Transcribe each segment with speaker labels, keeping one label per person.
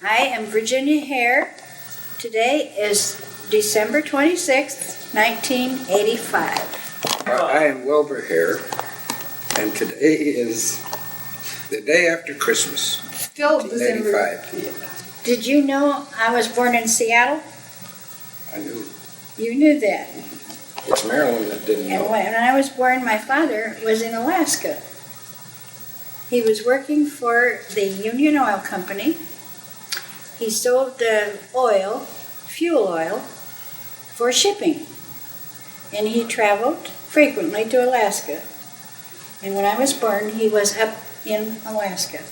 Speaker 1: I am Virginia Hare. Today is December 26th, 1985.
Speaker 2: I am Wilbur Hare, and today is the day after Christmas,
Speaker 3: Still December.
Speaker 2: 1985.
Speaker 1: Did you know I was born in Seattle?
Speaker 2: I knew.
Speaker 1: You knew that.
Speaker 2: It's Marilyn that didn't
Speaker 1: And
Speaker 2: know.
Speaker 1: when I was born, my father was in Alaska. He was working for the Union Oil Company. He sold oil, fuel oil, for shipping. And he traveled frequently to Alaska. And when I was born, he was up in Alaska.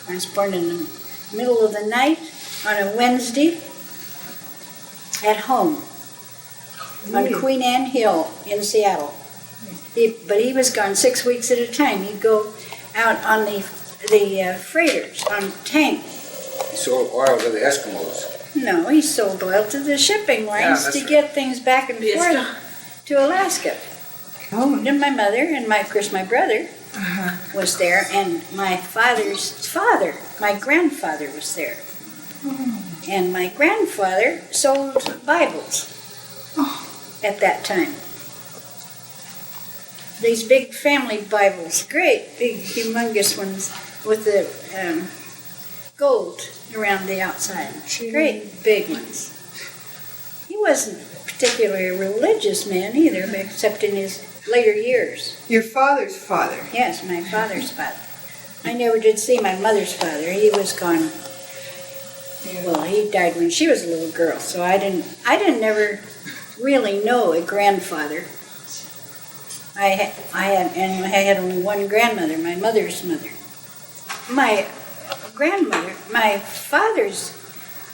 Speaker 1: I was born in the middle of the night on a Wednesday at home on Queen Anne Hill in Seattle. But he was gone 6 weeks at a time. He'd go out on the freighters, on tank.
Speaker 2: He sold oil to the Eskimos.
Speaker 1: No, he sold oil to the shipping lines to get things back and forth to Alaska.
Speaker 3: Oh.
Speaker 1: And my mother and of course my brother was there, and my father's father, my grandfather, was there. And my grandfather sold Bibles at that time. These big family Bibles, great, big, humongous ones with the gold around the outside. Great, big ones. He wasn't a particularly religious man either, except in his later years.
Speaker 3: Your father's father.
Speaker 1: Yes, my father's father. I never did see my mother's father. He was gone. Well, he died when she was a little girl, so I didn't never really know a grandfather. I had only one grandmother, my mother's mother. My grandmother, my father's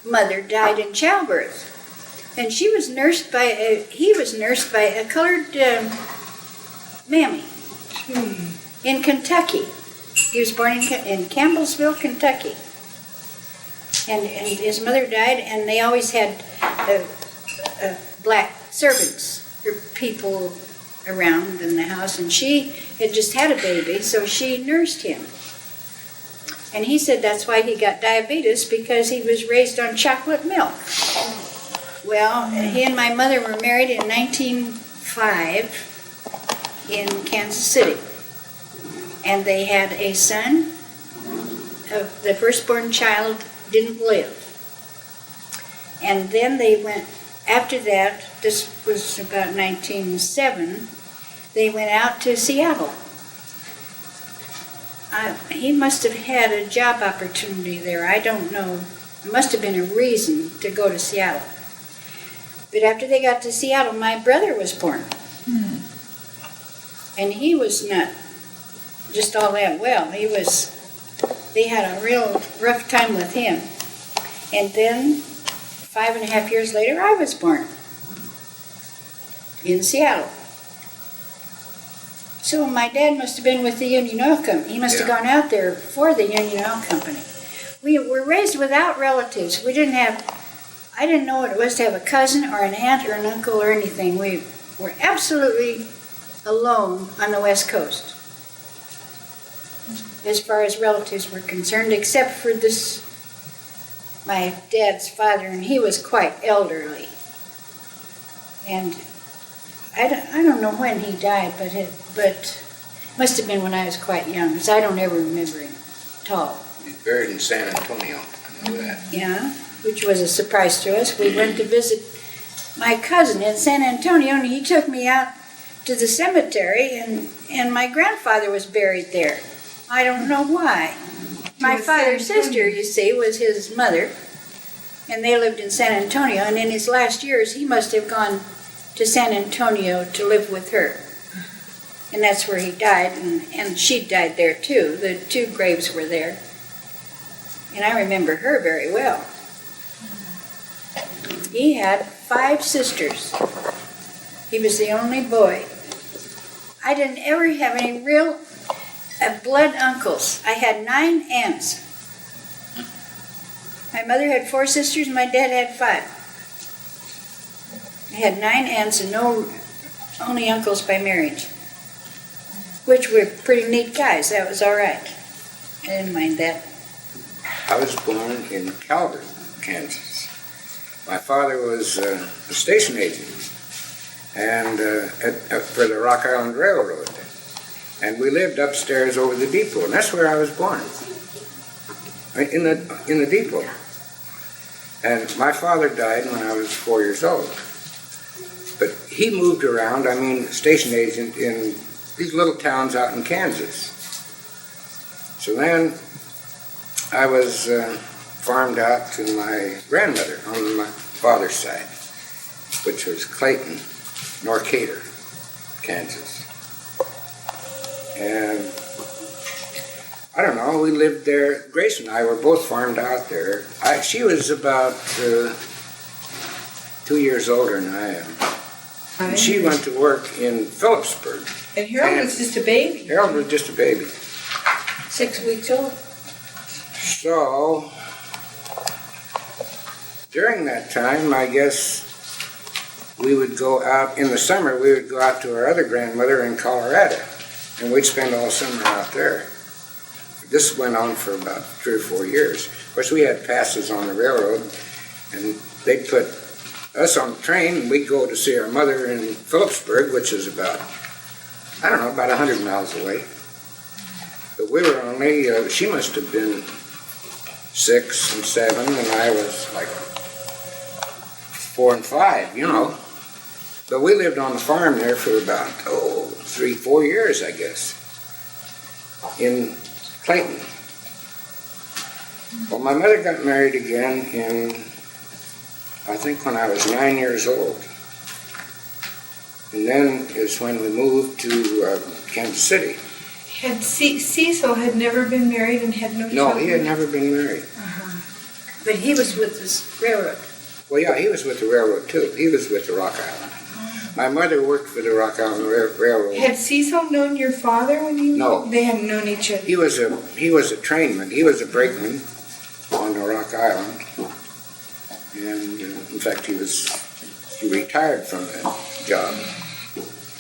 Speaker 1: mother, died in childbirth, and he was nursed by a colored mammy in Kentucky. He was born in Campbellsville, Kentucky, and his mother died, and they always had black servants or people around in the house, and she had just had a baby, so she nursed him. And he said that's why he got diabetes, because he was raised on chocolate milk. Well, he and my mother were married in 1905 in Kansas City, and they had a son. The firstborn child didn't live, and then they went. After that, this was about 1907, they went out to Seattle. He must have had a job opportunity there. I don't know. There must have been a reason to go to Seattle. But after they got to Seattle, my brother was born. And he was not just all that well. They had a real rough time with him. And then 5.5 years later, I was born in Seattle. So my dad must have been with the Union Oil Company. He must have gone out there for the Union Oil Company. We were raised without relatives. I didn't know what it was to have a cousin or an aunt or an uncle or anything. We were absolutely alone on the West Coast as far as relatives were concerned, except for my dad's father, and he was quite elderly. And I don't know when he died, but it must have been when I was quite young, because I don't ever remember him at all.
Speaker 2: He's buried in San Antonio, I know that.
Speaker 1: Yeah, which was a surprise to us. We went to visit my cousin in San Antonio, and he took me out to the cemetery, and my grandfather was buried there. I don't know why. My father's sister, you see, was his mother, and they lived in San Antonio, and in his last years, he must have gone to San Antonio to live with her. And that's where he died, and she died there too. The two graves were there. And I remember her very well. He had 5 sisters. He was the only boy. I didn't ever have any real blood uncles. I had 9 aunts. My mother had 4 sisters, my dad had 5. I had 9 aunts and only uncles by marriage, which were pretty neat guys. That was all right. I didn't mind that.
Speaker 2: I was born in Calvert, Kansas. My father was a station agent and for the Rock Island Railroad. And we lived upstairs over the depot, and that's where I was born, in the depot. And my father died when I was 4 years old. But he moved around, station agent in these little towns out in Kansas. So then I was farmed out to my grandmother on my father's side, which was Clayton, Norcator, Kansas. And I don't know, we lived there. Grace and I were both farmed out there. She was about 2 years older than I am. And she went to work in Phillipsburg.
Speaker 3: And Harold was just a baby.
Speaker 2: Harold was just a baby.
Speaker 1: 6 weeks old.
Speaker 2: So, during that time, I guess we would go out, in the summer, we would go out to our other grandmother in Colorado, and we'd spend all summer out there. This went on for about 3 or 4 years. Of course, we had passes on the railroad, and they'd put us on the train, and we'd go to see our mother in Phillipsburg, which is about, about 100 miles away. But we were only, she must have been 6 and 7, and I was like 4 and 5, But we lived on the farm there for about, 3, 4 years, I guess, in Clayton. Well, my mother got married again in, I think, when I was 9 years old. And then is when we moved to Kansas City.
Speaker 3: Had Cecil had never been married and had no children?
Speaker 2: No, he had never been married.
Speaker 1: But he was with the railroad.
Speaker 2: Well, yeah, he was with the railroad, too. He was with the Rock Island. My mother worked for the Rock Island Railroad.
Speaker 3: Had Cecil known your father when he was?
Speaker 2: No.
Speaker 3: They hadn't known each other?
Speaker 2: He was a trainman. He was a brakeman on the Rock Island. And, in fact, he retired from that job.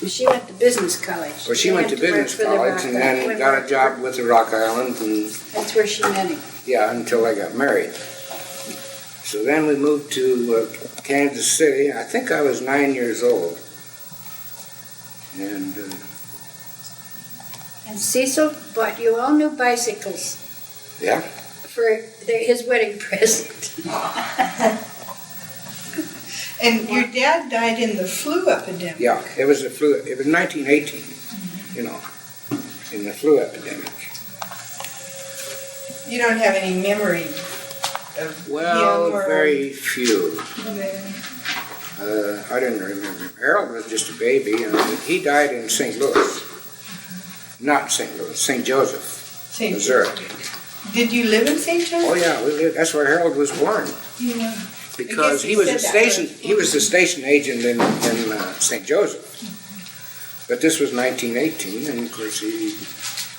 Speaker 1: She went to business college.
Speaker 2: Well, she went to business college and then got a job with the Rock Island. And
Speaker 1: that's where she met him.
Speaker 2: Yeah, until I got married. So then we moved to Kansas City. I think I was 9 years old. And
Speaker 1: Cecil bought you all new bicycles.
Speaker 2: Yeah.
Speaker 1: For his wedding present.
Speaker 3: And your dad died in the flu epidemic.
Speaker 2: Yeah, it was the flu. It was 1918, in the flu epidemic.
Speaker 3: You don't have any memory of
Speaker 2: Well,
Speaker 3: him or
Speaker 2: very few.
Speaker 3: the...
Speaker 2: I didn't remember him. Harold was just a baby, and he died in St. Louis. Not St. Louis, St. Joseph, Missouri.
Speaker 3: Did you live in St. Joseph?
Speaker 2: Oh yeah, we lived. That's where Harold was born.
Speaker 3: Yeah.
Speaker 2: Because he was the station agent in St. Joseph. But this was 1918, and of course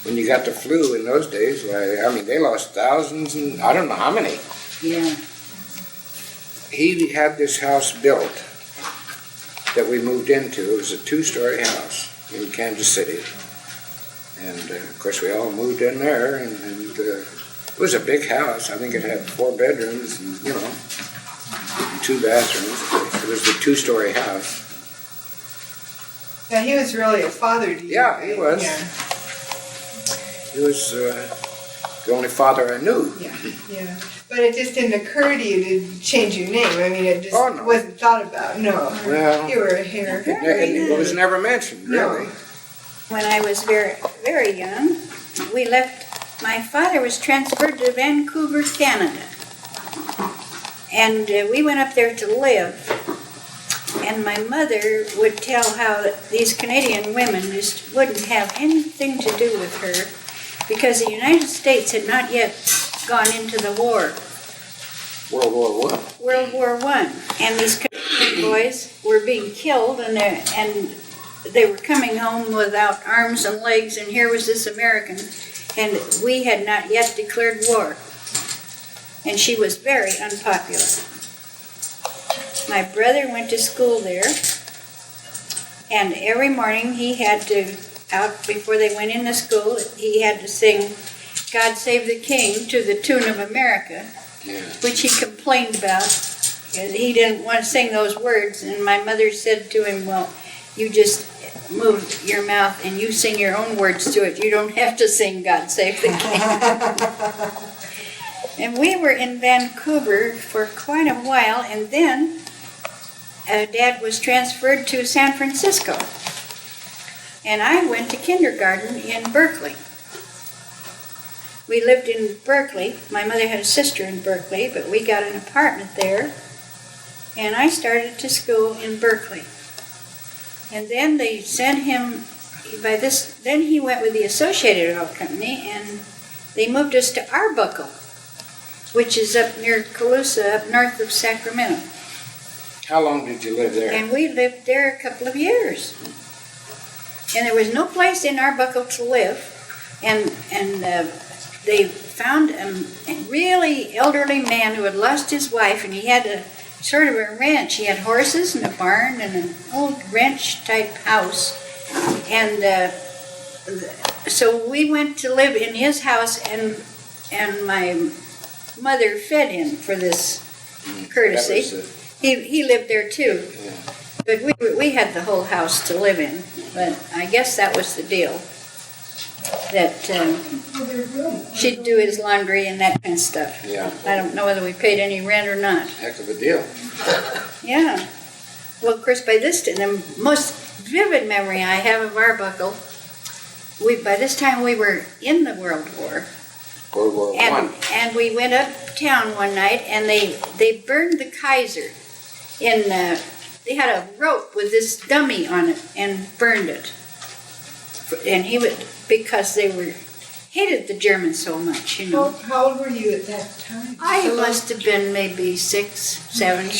Speaker 2: when you got the flu in those days, they lost thousands, and I don't know how many.
Speaker 1: Yeah.
Speaker 2: He had this house built that we moved into. It was a 2-story house in Kansas City. And of course we all moved in there, and it was a big house. I think it had 4 bedrooms, and 2 bathrooms. It was a 2-story house.
Speaker 3: Yeah, he was really a father to you.
Speaker 2: Yeah, he was.
Speaker 3: Yeah.
Speaker 2: He was the only father I knew.
Speaker 3: Yeah. But it just didn't occur to you to change your name. It just
Speaker 2: no.
Speaker 3: wasn't thought about. No.
Speaker 2: Well,
Speaker 3: you were a Hare.
Speaker 2: It was never mentioned, really.
Speaker 3: No.
Speaker 1: When I was very, very young, my father was transferred to Vancouver, Canada. And we went up there to live. And my mother would tell how these Canadian women just wouldn't have anything to do with her because the United States had not yet gone into the war.
Speaker 2: World War I.
Speaker 1: World War I. And these Canadian boys were being killed, and they were coming home without arms and legs, and here was this American, and we had not yet declared war. And she was very unpopular. My brother went to school there, and every morning he had to, out before they went into school, he had to sing God Save the King to the tune of America,
Speaker 2: Yeah.
Speaker 1: which he complained about, because he didn't want to sing those words. And my mother said to him, well, you just move your mouth and you sing your own words to it. You don't have to sing God Save the King. And we were in Vancouver for quite a while, and then Dad was transferred to San Francisco. And I went to kindergarten in Berkeley. We lived in Berkeley. My mother had a sister in Berkeley, but we got an apartment there. And I started to school in Berkeley. And then they sent him, then he went with the Associated Oil Company, and they moved us to Arbuckle, which is up near Colusa, up north of Sacramento.
Speaker 2: How long did you live there?
Speaker 1: And we lived there a couple of years. And there was no place in Arbuckle to live. And they found a really elderly man who had lost his wife, and he had a sort of a ranch. He had horses and a barn and an old ranch-type house. And so we went to live in his house, and my mother fed him for this courtesy. He lived there too.
Speaker 2: Yeah.
Speaker 1: But we had the whole house to live in. But I guess that was the deal. That she'd do his laundry and that kind of stuff.
Speaker 2: Yeah.
Speaker 1: I don't know whether we paid any rent or not.
Speaker 2: Heck of a deal.
Speaker 1: Yeah. Well, of course, by this time, the most vivid memory I have of Arbuckle, by this time we were in the World War.
Speaker 2: World War I.
Speaker 1: And we went uptown one night, and they burned the Kaiser they had a rope with this dummy on it and burned it. And because they hated the Germans so much, you know.
Speaker 3: How old were you at that time?
Speaker 1: I must have been maybe 6, 7.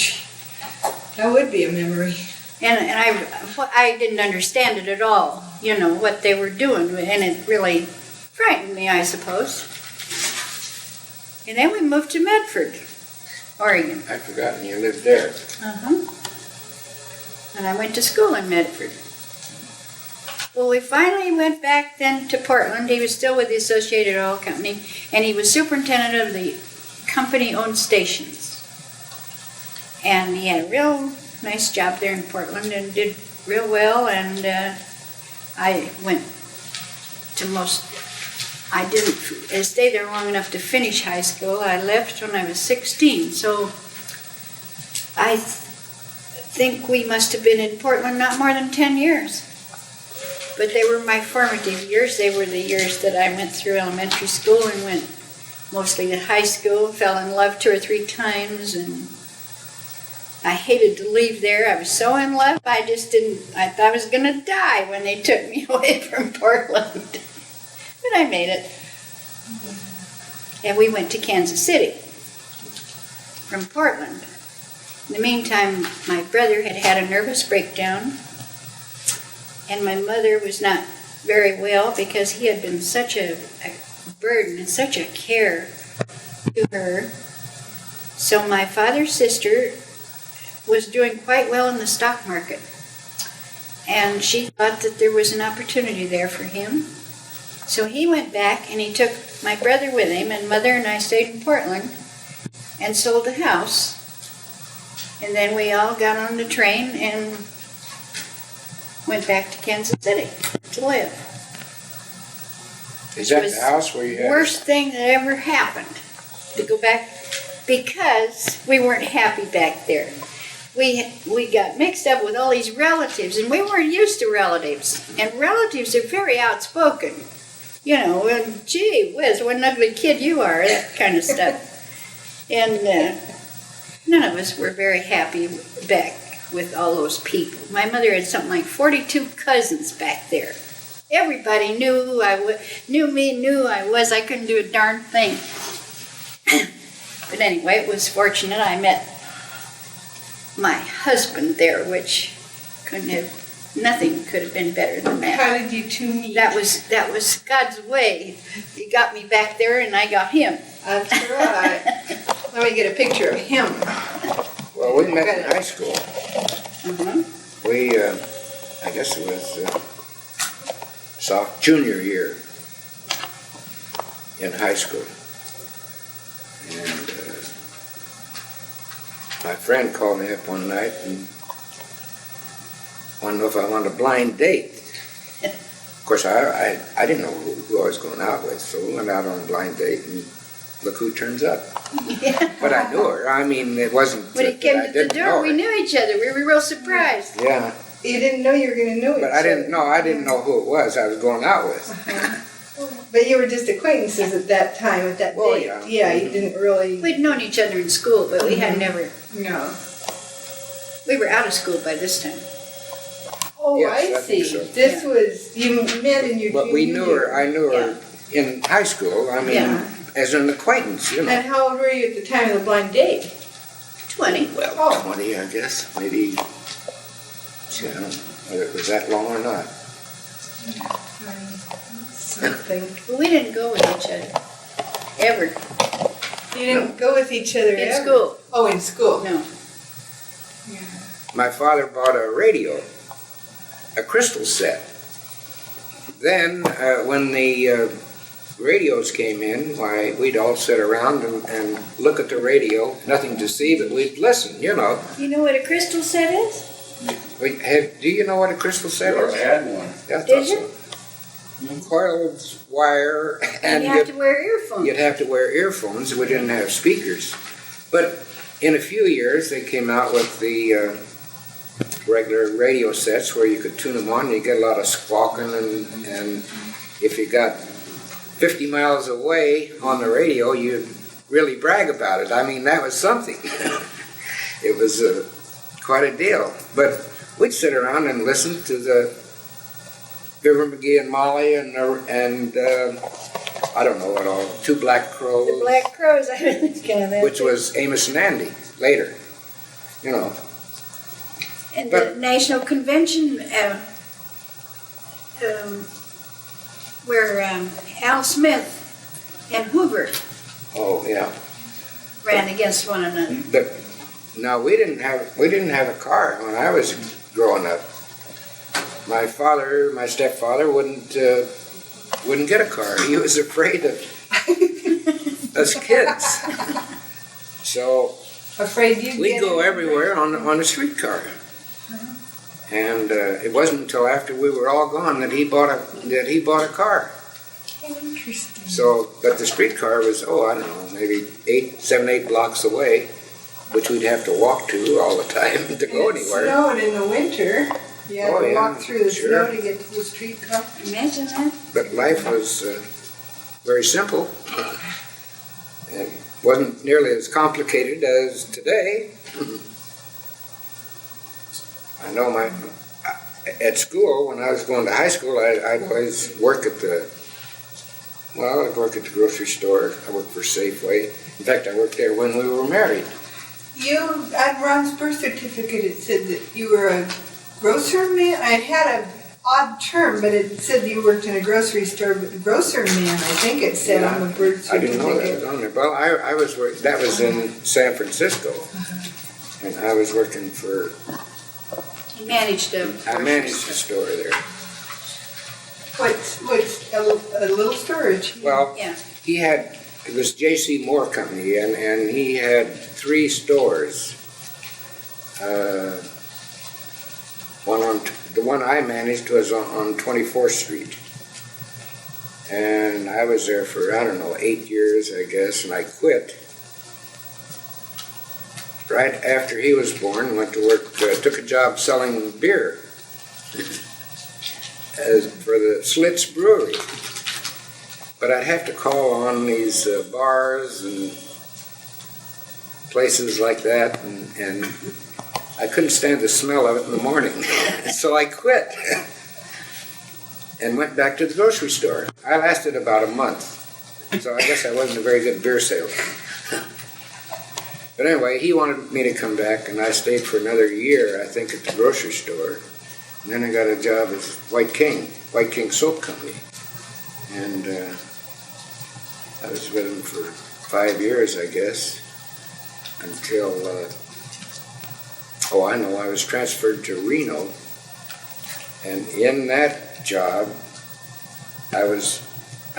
Speaker 3: That would be a memory.
Speaker 1: And I didn't understand it at all, you know, what they were doing. And it really frightened me, I suppose. And then we moved to Medford, Oregon.
Speaker 2: I'd forgotten you lived there.
Speaker 1: Uh-huh. And I went to school in Medford. Well, we finally went back then to Portland. He was still with the Associated Oil Company, and he was superintendent of the company-owned stations. And he had a real nice job there in Portland and did real well, and I went to I didn't stay there long enough to finish high school. I left when I was 16, so I think we must have been in Portland not more than 10 years. But they were my formative years. They were the years that I went through elementary school and went mostly to high school, fell in love 2 or 3 times, and I hated to leave there. I was so in love, I thought I was going to die when they took me away from Portland. But I made it. And we went to Kansas City from Portland. In the meantime, my brother had a nervous breakdown, and my mother was not very well because he had been such a burden and such a care to her. So my father's sister was doing quite well in the stock market, and she thought that there was an opportunity there for him. So he went back and he took my brother with him, and Mother and I stayed in Portland and sold the house. And then we all got on the train and went back to Kansas City to live.
Speaker 2: Is that the house where you had?
Speaker 1: Worst thing that ever happened to go back, because we weren't happy back there. We got mixed up with all these relatives, and we weren't used to relatives. And relatives are very outspoken. You know, well, gee whiz, what an ugly kid you are, that kind of stuff. And none of us were very happy back with all those people. My mother had something like 42 cousins back there. Everybody knew who I was, knew who I was. I couldn't do a darn thing. But anyway, it was fortunate I met my husband there, which nothing could have been better than that.
Speaker 3: How did you two meet?
Speaker 1: That was God's way. He got me back there, and I got him.
Speaker 3: That's right. Let me get a picture of him.
Speaker 2: Well, we met in high school.
Speaker 1: Mm-hmm.
Speaker 2: We, I guess it was junior year. in high school. And my friend called me up one night and wanted to know if I wanted a blind date. Of course, I didn't know who I was going out with, so we went out on a blind date, and look who turns up. But I knew her. I mean, it wasn't
Speaker 1: When he came to the door, we
Speaker 2: her.
Speaker 1: knew each other. We were real surprised.
Speaker 2: Yeah,
Speaker 3: You didn't know you were going to know each
Speaker 2: but
Speaker 3: other.
Speaker 2: I didn't know who it was I was going out with.
Speaker 3: But you were just acquaintances at that time, at that
Speaker 2: Well,
Speaker 3: date.
Speaker 2: yeah.
Speaker 3: Yeah, you didn't really.
Speaker 1: We'd known each other in school, but we had never,
Speaker 3: No.
Speaker 1: we were out of school by this time.
Speaker 3: Oh,
Speaker 2: Yes,
Speaker 3: I
Speaker 2: I think
Speaker 3: see.
Speaker 2: so.
Speaker 3: This was, you met in your
Speaker 2: But we
Speaker 3: junior
Speaker 2: knew her.
Speaker 3: year.
Speaker 2: I knew her in high school. I mean,
Speaker 3: Yeah.
Speaker 2: as an acquaintance, you know.
Speaker 3: And how old were you at the time of the blind date?
Speaker 1: 20.
Speaker 2: Well,
Speaker 3: Oh.
Speaker 2: 20, I guess. Maybe. See, I don't know whether it was that long or not.
Speaker 3: Something.
Speaker 1: But we didn't go with each other. Ever.
Speaker 3: You didn't go with each other
Speaker 1: In
Speaker 3: ever?
Speaker 1: school.
Speaker 3: Oh, in school.
Speaker 1: No.
Speaker 3: Yeah.
Speaker 2: My father bought a radio, a crystal set. Then, when the radios came in, why, we'd all sit around and look at the radio, nothing to see, but we'd listen, you know.
Speaker 1: You know what a crystal set is?
Speaker 2: Do you know what a crystal set
Speaker 4: Sure,
Speaker 2: is?
Speaker 4: I had one.
Speaker 2: Yeah, I
Speaker 1: Did
Speaker 2: thought so. Coiled wire,
Speaker 1: And you have to wear earphones.
Speaker 2: you'd have to wear earphones. We didn't have speakers. But in a few years, they came out with the regular radio sets where you could tune them on. You get a lot of squawking, and if you got 50 miles away on the radio, you'd really brag about it. I mean, that was something. It was quite a deal. But we'd sit around and listen to the Wilbur, McGee, and Molly, and I don't know what all, Two Black Crows.
Speaker 1: The Black Crows, I was kind of that.
Speaker 2: Which was Amos and Andy later, you know.
Speaker 1: And
Speaker 2: but-
Speaker 1: the National Convention, where Al Smith and Hoover
Speaker 2: Oh yeah,
Speaker 1: ran against one another.
Speaker 2: but no, we didn't have a car when I was growing up. My stepfather wouldn't get a car. He was afraid of us kids. So
Speaker 3: Afraid you'd
Speaker 2: we'd
Speaker 3: get
Speaker 2: go
Speaker 3: it.
Speaker 2: everywhere on a streetcar. And it wasn't until after we were all gone that he bought a car.
Speaker 3: Interesting.
Speaker 2: So, but the streetcar was, I don't know, maybe 7, 8 blocks away, which we'd have to walk to all the time to go
Speaker 3: And it
Speaker 2: anywhere.
Speaker 3: snowed in the winter. You had
Speaker 2: Oh,
Speaker 3: to
Speaker 2: yeah,
Speaker 3: walk through the
Speaker 2: sure.
Speaker 3: snow to get to the streetcar.
Speaker 1: Imagine that.
Speaker 2: But life was very simple. And wasn't nearly as complicated as today. I know at school, when I was going to high school, I'd always work at I'd work at the grocery store. I worked for Safeway. In fact, I worked there when we were married.
Speaker 3: On Ron's birth certificate, it said that you were a grocer man. I had an odd term, but it said you worked in a grocery store, but grocer man, I think it said on the birth
Speaker 2: I
Speaker 3: certificate.
Speaker 2: didn't know that was on there. Well, I was that was in San Francisco, and I was working for.
Speaker 1: He managed a.
Speaker 2: I managed the store there.
Speaker 3: What's a little storage?
Speaker 2: Well,
Speaker 1: Yeah.
Speaker 2: it was J.C. Moore Company, and he had 3 stores. The one I managed was on 24th Street. And I was there for, 8 years, I guess, and I quit. Right after he was born, went to work, took a job selling beer for the Slits Brewery. But I'd have to call on these bars and places like that, and I couldn't stand the smell of it in the morning. So I quit and went back to the grocery store. I lasted about a month, so I guess I wasn't a very good beer salesman. But anyway, he wanted me to come back, and I stayed for another year, I think, at the grocery store. And then I got a job at White King Soap Company. And I was with him for 5 years, I guess, until, I was transferred to Reno. And in that job, I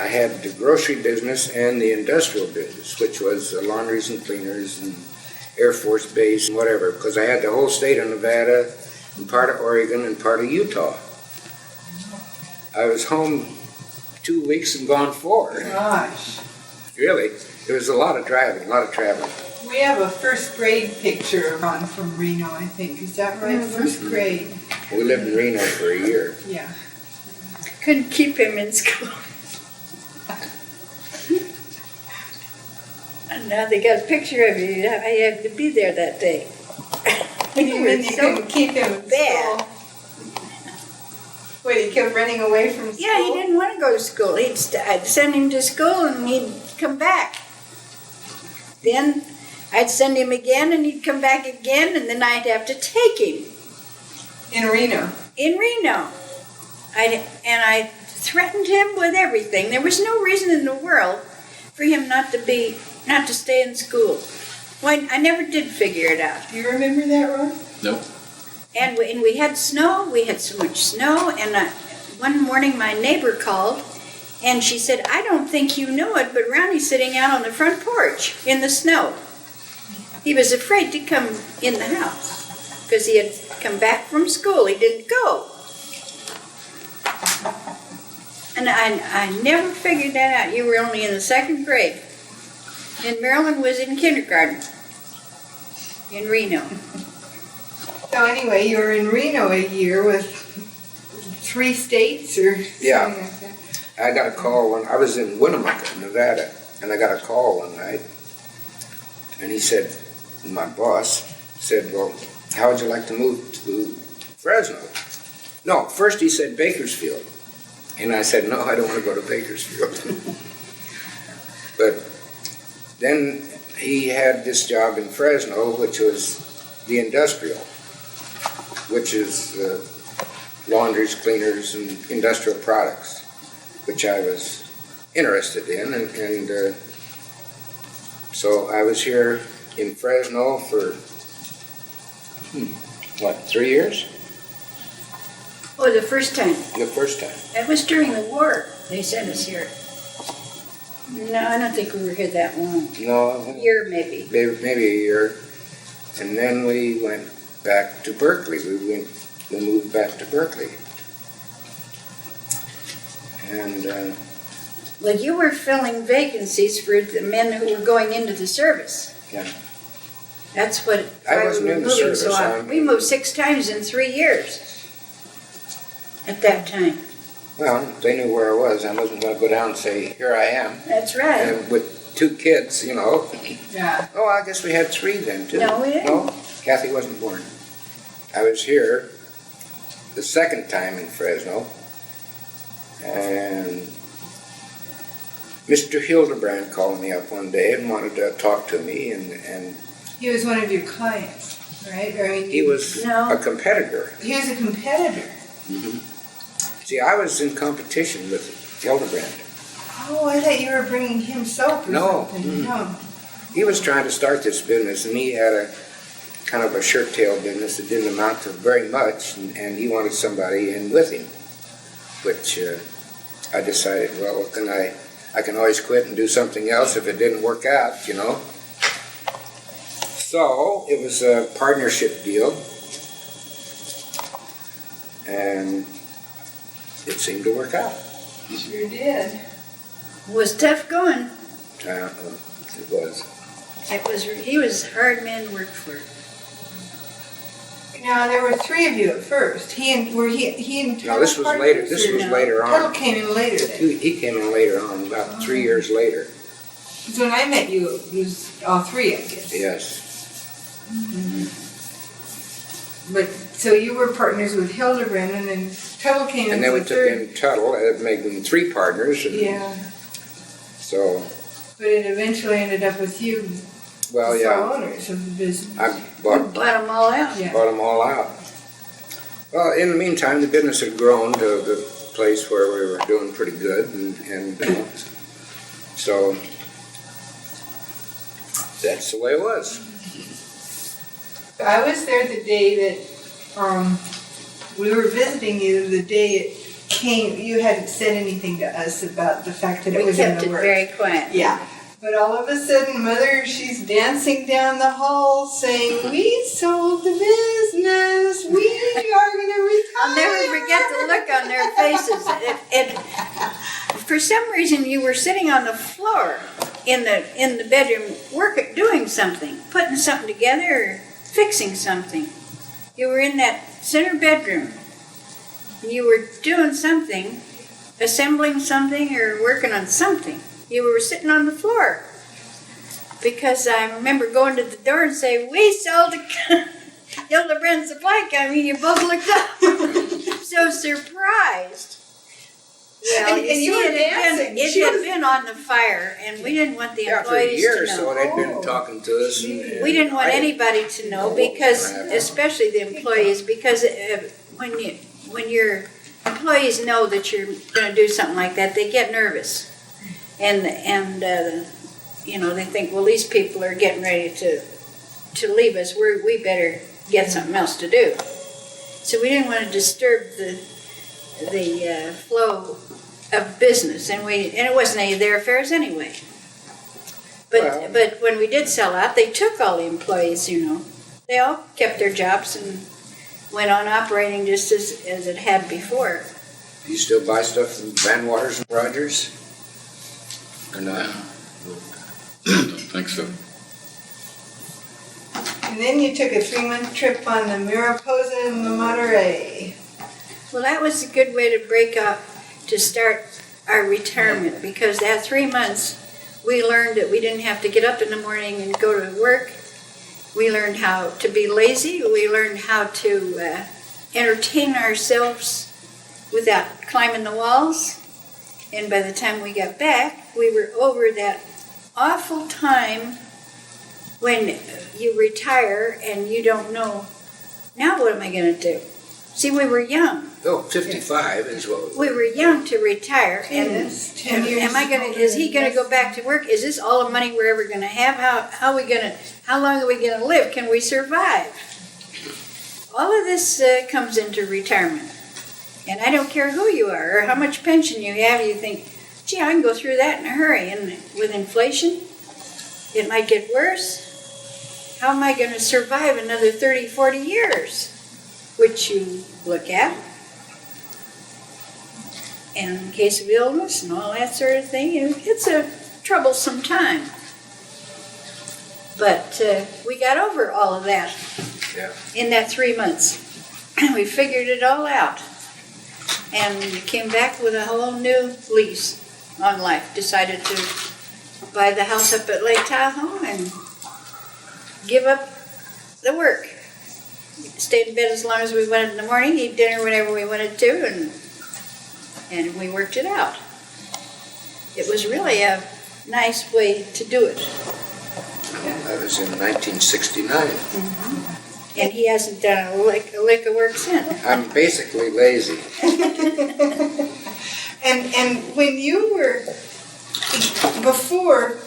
Speaker 2: I had the grocery business and the industrial business, which was laundries and cleaners and Air Force Base and whatever, because I had the whole state of Nevada and part of Oregon and part of Utah. I was home 2 weeks and gone 4.
Speaker 3: Gosh.
Speaker 2: Really, it was a lot of driving, a lot of traveling.
Speaker 3: We have a first grade picture of Ron from Reno, I think. Is that right? First grade.
Speaker 2: We lived in Reno for a year.
Speaker 3: Yeah.
Speaker 1: Couldn't keep him in school. And now they got a picture of you. I had to be there that day.
Speaker 3: What do you mean you
Speaker 1: So
Speaker 3: couldn't keep him in
Speaker 1: bad.
Speaker 3: school? What, he kept running away from school?
Speaker 1: Yeah, he didn't want to go to school. I'd send him to school and he'd come back. Then I'd send him again and he'd come back again, and then I'd have to take him.
Speaker 3: In Reno?
Speaker 1: In Reno. I threatened him with everything. There was no reason in the world for him not to stay in school. Well, I never did figure it out.
Speaker 3: Do you remember that, Ron?
Speaker 4: Nope.
Speaker 1: And we had snow. We had so much snow. And one morning my neighbor called, and she said, "I don't think you know it, but Ronnie's sitting out on the front porch in the snow." He was afraid to come in the house because he had come back from school. He didn't go. And I never figured that out. You were only in the 2nd grade. And Marilyn was in kindergarten in Reno.
Speaker 3: So anyway, you were in Reno a year with 3 states or
Speaker 2: Yeah.
Speaker 3: something like that.
Speaker 2: I got a call I was in Winnemucca, Nevada, and I got a call one night, and he said, my boss said, "Well, how would you like to move to Fresno?" No, first he said Bakersfield, and I said, "No, I don't want to go to Bakersfield." But then he had this job in Fresno, which was the industrial, which is laundries, cleaners, and industrial products, which I was interested in, and so I was here in Fresno for 3 years?
Speaker 1: Oh, the first time.
Speaker 2: The first time.
Speaker 1: That was during the war. They sent us here. No, I don't think we were here that long.
Speaker 2: No,
Speaker 1: A year, maybe.
Speaker 2: maybe a year, and then we went back to Berkeley. We moved back to Berkeley, and
Speaker 1: Well, you were filling vacancies for the men who were going into the service.
Speaker 2: yeah,
Speaker 1: That's what
Speaker 2: I wasn't
Speaker 1: we were
Speaker 2: in the
Speaker 1: moving
Speaker 2: service.
Speaker 1: so on. We moved 6 times in 3 years at that time.
Speaker 2: well, they knew where I was. I wasn't going to go down and say, "Here I am,"
Speaker 1: That's right.
Speaker 2: and with 2 kids, you know.
Speaker 3: Yeah.
Speaker 2: Oh, I guess we had 3 then too.
Speaker 1: No, we didn't.
Speaker 2: No, Kathy wasn't born. I was here the 2nd time in Fresno, and Mr. Hildebrand called me up one day and wanted to talk to me, and
Speaker 3: He was one of your clients, right? Or, I mean,
Speaker 2: he was
Speaker 1: No.
Speaker 2: a competitor.
Speaker 3: He was a competitor.
Speaker 2: See, I was in competition with Hildebrand.
Speaker 3: Oh, I thought you were bringing him soap or
Speaker 2: No.
Speaker 3: something. No.
Speaker 2: He was trying to start this business, and he had a kind of a shirt tail business that didn't amount to very much, and he wanted somebody in with him, which I decided, well, what can I can always quit and do something else if it didn't work out, you know. So it was a partnership deal, and it seemed to work out.
Speaker 3: Sure did.
Speaker 1: It was tough going.
Speaker 2: It was.
Speaker 1: He was a hard man to work for.
Speaker 3: Now there were 3 of you at first. He and
Speaker 2: No, this was later. This was later
Speaker 3: Tuttle
Speaker 2: on.
Speaker 3: came in later then.
Speaker 2: He came in later on, about 3 years later.
Speaker 3: So when I met you, it was all 3, I guess.
Speaker 2: Yes.
Speaker 3: But so you were partners with Hildebrand, and then Tuttle came in.
Speaker 2: And then we
Speaker 3: the
Speaker 2: took
Speaker 3: 3rd.
Speaker 2: in Tuttle, and it made them 3 partners. And
Speaker 3: Yeah,
Speaker 2: so,
Speaker 3: but it eventually ended up with you,
Speaker 2: well,
Speaker 3: the
Speaker 2: yeah,
Speaker 3: sole owners of the business.
Speaker 2: I
Speaker 1: We
Speaker 2: bought
Speaker 1: bought them all out.
Speaker 3: Yeah.
Speaker 2: them all out. Well, in the meantime, the business had grown to the place where we were doing pretty good, and so that's the way it was.
Speaker 3: I was there the day that we were visiting you. The day you hadn't said anything to us about the fact that it
Speaker 1: We
Speaker 3: was in
Speaker 1: kept
Speaker 3: the
Speaker 1: it
Speaker 3: works.
Speaker 1: very quiet.
Speaker 3: Yeah. But all of a sudden, Mother, she's dancing down the hall saying, we sold the business. We are going to retire.
Speaker 1: I'll never forget the look on their faces. For some reason, you were sitting on the floor in the bedroom, doing something, putting something together, or fixing something. You were in that center bedroom. You were doing something, assembling something, or working on something. You were sitting on the floor. Because I remember going to the door and saying, we sold the Hildebrand Supply Company. You both looked up. So surprised. Well,
Speaker 3: And you were dancing.
Speaker 1: It had been on the fire, and we didn't want the
Speaker 2: Yeah, for a
Speaker 1: employees
Speaker 2: year
Speaker 1: to
Speaker 2: or
Speaker 1: know.
Speaker 2: so, they'd been talking to us. And
Speaker 1: We didn't want
Speaker 2: I
Speaker 1: anybody to know, because, especially the employees, because when your employees know that you're going to do something like that, they get nervous. And they think, well, these people are getting ready to leave us. We better get something else to do. So we didn't want to disturb the flow of business, and it wasn't any of their affairs anyway. But when we did sell out, they took all the employees. They all kept their jobs and went on operating just as it had before.
Speaker 2: Do you still buy stuff from Van Waters and Rogers? Or not?
Speaker 4: Don't think so.
Speaker 3: And then you took a 3-month trip on the Mariposa and the Monterey.
Speaker 1: Well, that was a good way to break up, to start our retirement, because that 3 months, we learned that we didn't have to get up in the morning and go to work. We learned how to be lazy. We learned how to entertain ourselves without climbing the walls. And by the time we got back, we were over that awful time when you retire and you don't know, now what am I going to do? See, we were young.
Speaker 2: Oh, 55 is what
Speaker 1: We were young to retire, and
Speaker 3: Yes, 10 years
Speaker 1: is he going to go back to work? Is this all the money we're ever going to have? How long are we going to live? Can we survive? All of this comes into retirement. And I don't care who you are or how much pension you have, you think, gee, I can go through that in a hurry. And with inflation, it might get worse. How am I going to survive another 30, 40 years? Which you look at. And in case of illness and all that sort of thing, it's a troublesome time. But we got over all of that in that 3 months. We figured it all out. And came back with a whole new lease on life. Decided to buy the house up at Lake Tahoe and give up the work. Stayed in bed as long as we wanted in the morning, eat dinner whenever we wanted to, and we worked it out. It was really a nice way to do it.
Speaker 2: That was in 1969.
Speaker 1: Mm-hmm. And he hasn't done a lick of work since.
Speaker 2: I'm basically lazy.
Speaker 3: And when you were, before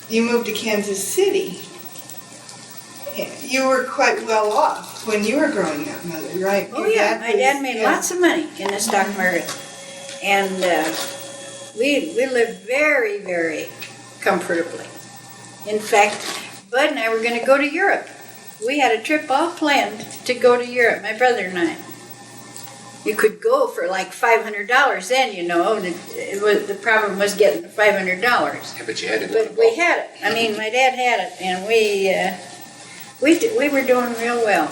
Speaker 3: you moved to Kansas City, you were quite well off when you were growing up, Mother, right?
Speaker 1: Oh yeah, my dad made lots of money in the stock market. And we lived very, very comfortably. In fact, Bud and I were going to go to Europe. We had a trip all planned to go to Europe, my brother and I. You could go for like $500 then, the problem was getting the $500.
Speaker 2: Yeah, but you had to go.
Speaker 1: But we had it. I mean, my dad had it, and we were doing real well.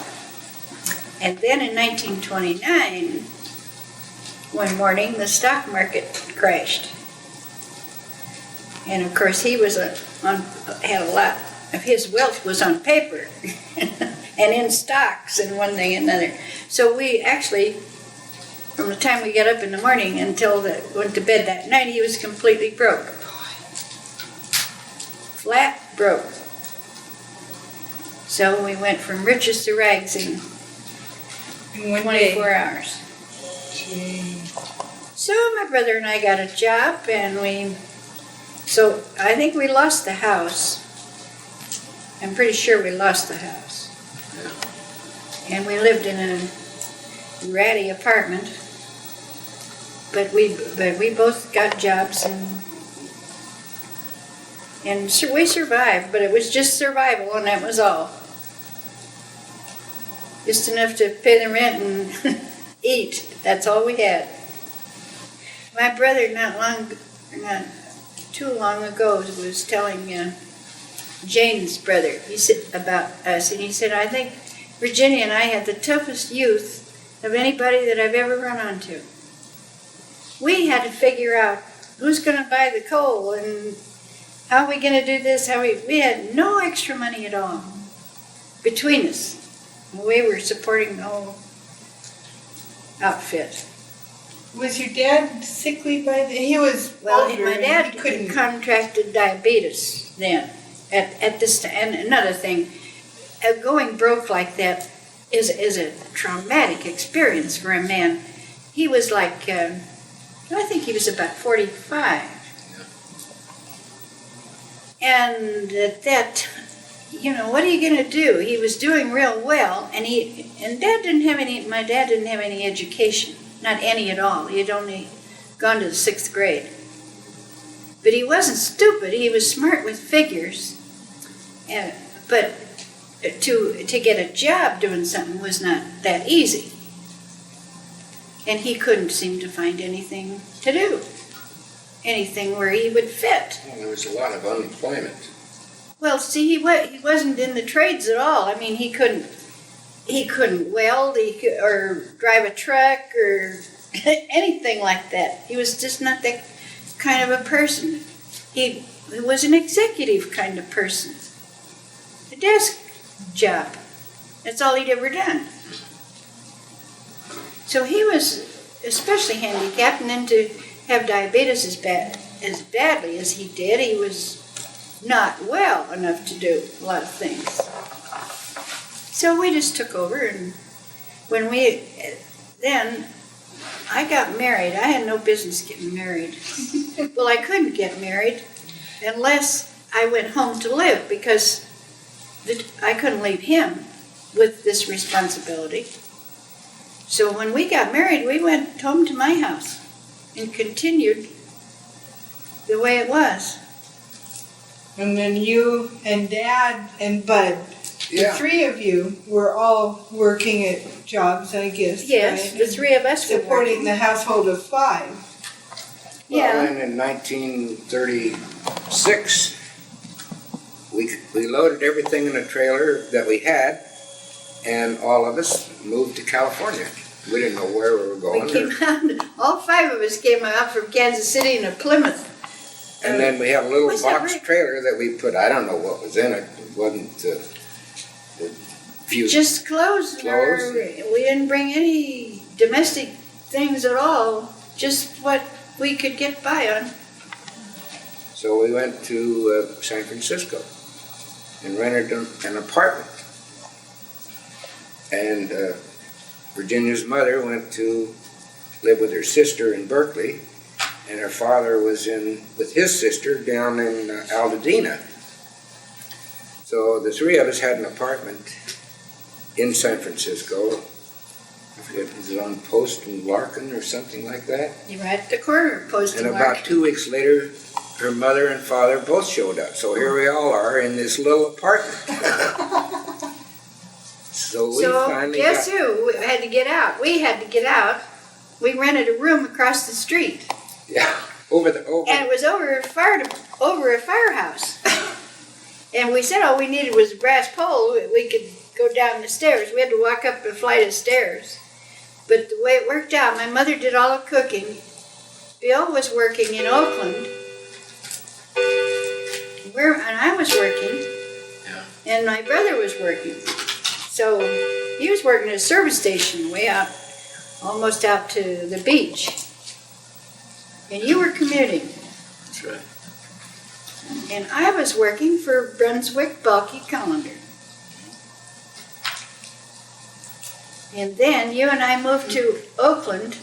Speaker 1: And then in 1929, one morning, the stock market crashed. And of course, he was had a lot of his wealth was on paper and in stocks and one thing and another. So we actually, from the time we got up in the morning until went to bed that night, he was completely broke. Flat broke. So we went from riches to rags in 24 hours. So my brother and I got a job, and so I think we lost the house. I'm pretty sure we lost the house. And we lived in a ratty apartment. but we both got jobs and we survived, but it was just survival, and that was all. Just enough to pay the rent and eat. That's all we had. My brother, not too long ago, was telling Jane's brother, he said about us, and he said, I think Virginia and I had the toughest youth of anybody that I've ever run onto. We had to figure out who's going to buy the coal and how are we going to do this. We had no extra money at all between us. We were supporting the whole outfit.
Speaker 3: Was your dad sickly by then? He was
Speaker 1: Well,
Speaker 3: older
Speaker 1: my dad
Speaker 3: and he couldn't.
Speaker 1: contracted diabetes then. At this time, and another thing, going broke like that is a traumatic experience for a man. He was like, I think he was about 45. And at that, what are you going to do? He was doing real well, and my dad didn't have any education, not any at all. He had only gone to the 6th grade. But he wasn't stupid. He was smart with figures. But to get a job doing something was not that easy. And he couldn't seem to find anything to do. Anything where he would fit.
Speaker 2: Well, there was a lot of unemployment.
Speaker 1: Well, see, he wasn't in the trades at all. I mean, he couldn't weld, or drive a truck, or anything like that. He was just not that kind of a person. He was an executive kind of person. A desk job. That's all he'd ever done. So he was especially handicapped, and then to have diabetes as badly as he did, he was not well enough to do a lot of things. So we just took over, and then I got married. I had no business getting married. Well, I couldn't get married unless I went home to live, because I couldn't leave him with this responsibility. So when we got married, we went home to my house and continued the way it was.
Speaker 3: And then you and Dad and Bud, the three of you were all working at jobs, I guess.
Speaker 1: Yes,
Speaker 3: right?
Speaker 1: the three of us were
Speaker 3: supporting
Speaker 1: working.
Speaker 3: the household of 5.
Speaker 1: Yeah.
Speaker 2: Well, and in 1936, we loaded everything in a trailer that we had, and all of us moved to California. We didn't know where we were going.
Speaker 1: We came out, all 5 of us came out from Kansas City in a Plymouth.
Speaker 2: And then we had a little
Speaker 1: Was that
Speaker 2: box
Speaker 1: right?
Speaker 2: trailer that we put, I don't know what was in it. It wasn't few.
Speaker 1: Just clothes.
Speaker 2: Clothes?
Speaker 1: We didn't bring any domestic things at all, just what we could get by on.
Speaker 2: So we went to San Francisco and rented an apartment. And Virginia's mother went to live with her sister in Berkeley, and her father was with his sister down in Altadena. So the 3 of us had an apartment in San Francisco. I forget, it was on Post and Larkin or something like that.
Speaker 1: You're right at the corner of Post
Speaker 2: And
Speaker 1: and
Speaker 2: about
Speaker 1: Larkin.
Speaker 2: 2 weeks later, her mother and father both showed up. So here we all are in this little apartment. So we finally
Speaker 1: guess who had to get out? We had to get out. We rented a room across the street.
Speaker 2: Yeah, over.
Speaker 1: And it was over a firehouse. And we said all we needed was a brass pole. We could go down the stairs. We had to walk up a flight of stairs. But the way it worked out, my mother did all the cooking. Bill was working in Oakland. And I was working.
Speaker 4: Yeah.
Speaker 1: And my brother was working. So he was working at a service station way out, almost out to the beach. And you were commuting.
Speaker 4: That's right.
Speaker 1: And I was working for Brunswick Bulky Colander. And then you and I moved to Oakland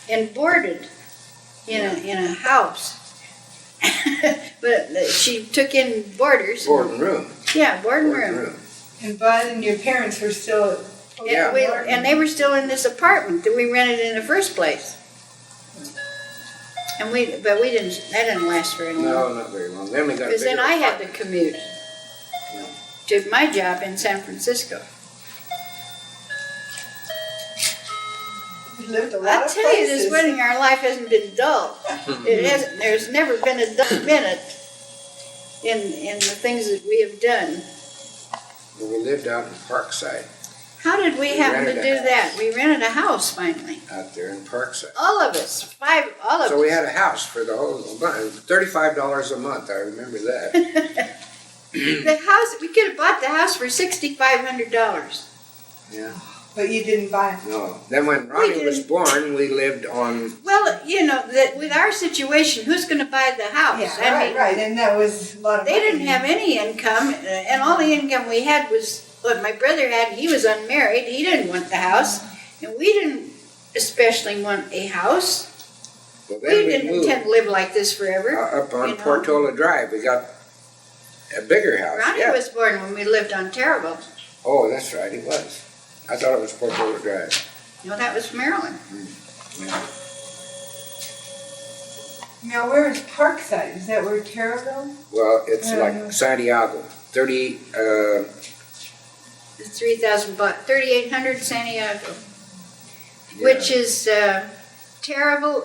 Speaker 1: and boarded in a house. But she took in boarders.
Speaker 2: Boarding room.
Speaker 1: Yeah, boarding room.
Speaker 3: And Bud and your parents were still.
Speaker 1: And they were still in this apartment that we rented in the first place. And that didn't last very long.
Speaker 2: No, not very long. Then we got a
Speaker 1: Because then
Speaker 2: bigger
Speaker 1: I had to
Speaker 2: apartment.
Speaker 1: commute to my job in San Francisco.
Speaker 3: You lived a lot
Speaker 1: I'll
Speaker 3: of
Speaker 1: tell you, this
Speaker 3: places.
Speaker 1: wedding, our life hasn't been dull. It hasn't. There's never been a dull minute in the things that we have done.
Speaker 2: Well, we lived out in Parkside,
Speaker 1: How did we happen to
Speaker 2: rented
Speaker 1: do
Speaker 2: a
Speaker 1: that? We rented a house finally.
Speaker 2: out there in Parkside.
Speaker 1: All of us, all of
Speaker 2: So
Speaker 1: us.
Speaker 2: we had a house for the whole month, $35 a month, I remember that.
Speaker 1: The house, we could have bought the house for $6,500.
Speaker 2: Yeah.
Speaker 3: But you didn't buy it.
Speaker 2: No. Then when Ronnie was
Speaker 1: didn't-
Speaker 2: born, we lived on,
Speaker 1: Well, you know, that with our situation, who's going to buy the house?
Speaker 3: Yeah, right. And that was a lot of
Speaker 1: They
Speaker 3: money.
Speaker 1: didn't have any income, and all the income we had was what my brother had. He was unmarried. He didn't want the house, and we didn't especially want a house.
Speaker 2: well,
Speaker 1: We
Speaker 2: then we
Speaker 1: didn't
Speaker 2: moved
Speaker 1: intend to live like this forever.
Speaker 2: up on
Speaker 1: you know.
Speaker 2: Portola Drive. We got a bigger house.
Speaker 1: Ronnie
Speaker 2: Yeah.
Speaker 1: was born when we lived on Terrible.
Speaker 2: Oh, that's right, it was. I thought it was Portola Drive.
Speaker 1: No, that was Maryland.
Speaker 2: Yeah.
Speaker 3: Now, where is Parkside? Is that where Terraville?
Speaker 2: Well, it's
Speaker 3: Yeah,
Speaker 2: like
Speaker 3: yeah.
Speaker 2: Santiago, 30,
Speaker 1: The 3,800 Santiago,
Speaker 2: yeah.
Speaker 1: which is Terrible.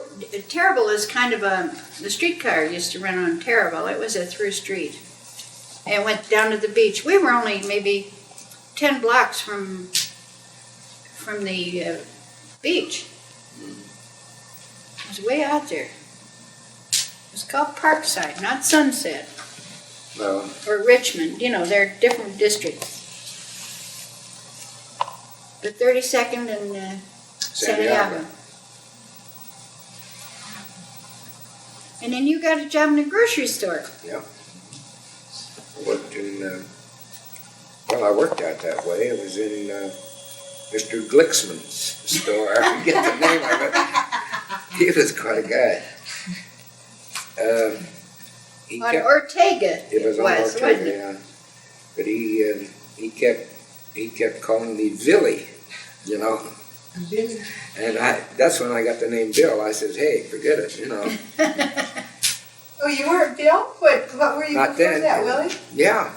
Speaker 1: Terrible is kind of the streetcar used to run on Terrible. It was a through street. And it went down to the beach. We were only maybe 10 blocks from the beach. It was way out there. It was called Parkside, not Sunset
Speaker 2: well,
Speaker 1: or Richmond. You know, they're different districts. The 32nd and Santiago. And then you got a job in a grocery store.
Speaker 2: worked in, well, I worked out that way. It was in Mr. Glicksman's store. I forget the name of it. He was quite a guy. He
Speaker 1: On
Speaker 2: kept,
Speaker 1: Ortega,
Speaker 2: it was on
Speaker 1: wasn't
Speaker 2: Ortega,
Speaker 1: it?
Speaker 2: yeah. But he kept calling me Billy, you know.
Speaker 3: Billy.
Speaker 2: And that's when I got the name Bill. I says, hey, forget it, you know.
Speaker 3: Oh, you weren't Bill? What were you
Speaker 2: Not
Speaker 3: before
Speaker 2: then.
Speaker 3: that, Willie?
Speaker 2: Yeah,